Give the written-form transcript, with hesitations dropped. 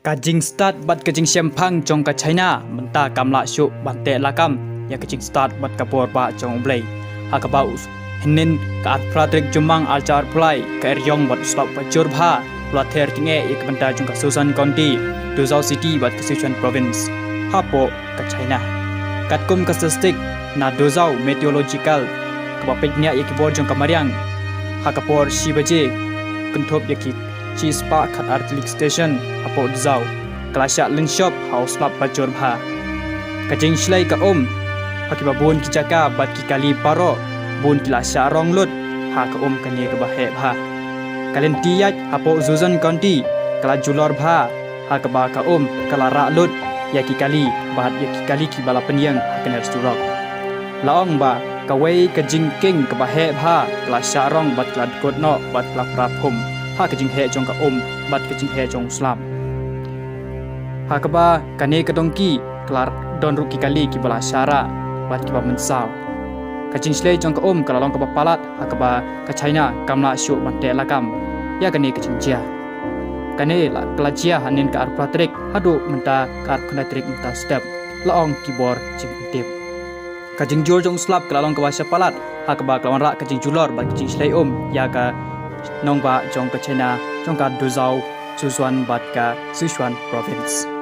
Kajing start bat kajing sempang jong ka China menta kamla syuk bante lakam ya kajing start bat kapor ba jong blai hakaba us hinin ka pratrik jumang alchar pulai ka eryong bat stop pajur bha plather tinge ik banta jong ka Susan County Duzhou City bat ka Sichuan Province hapo ka China katkum ka statistik na Duzhou Meteorological ka peknya ikibor jong ka Mariang hakapor shibaje kunthop yaki Chispa kat artillery station apo Duzhou kelasya linshop house lap pajur bha kajing shlai ka hakiba bun ki jaka bat ki kali paro bun kelasya rong lut ha ka kanye ka bahe bha kalen tiyat apo Zuzan County kala julor bha ha ka ba ka kala ra lut ya ki kali bat ya ki kali ki bala penyang kener surok laong ba kawai kajing king ka bahe bha kelasya rong bat klad kot no bat klap rapum ha kajing he jong ka bat kajing he jong slam ha ka ba kane ka dongki klar don ruki kali ki bala syara bat ki ba mensau kajing slei jong ka kala long ka ba palat ha ka ba ka China kamla syu mate lakam ya kane kajing jia kane la kala jia hanin ka arpatrik hadu menta ka arkunatrik menta step laong ki bor jing tip kajing jol jong slap kala long ka ba palat ha ka ba kala ra kajing julor ba kajing slei ya ka nong ba jong ka China jong ka Duzhou Sichuan bat ka Sichuan Province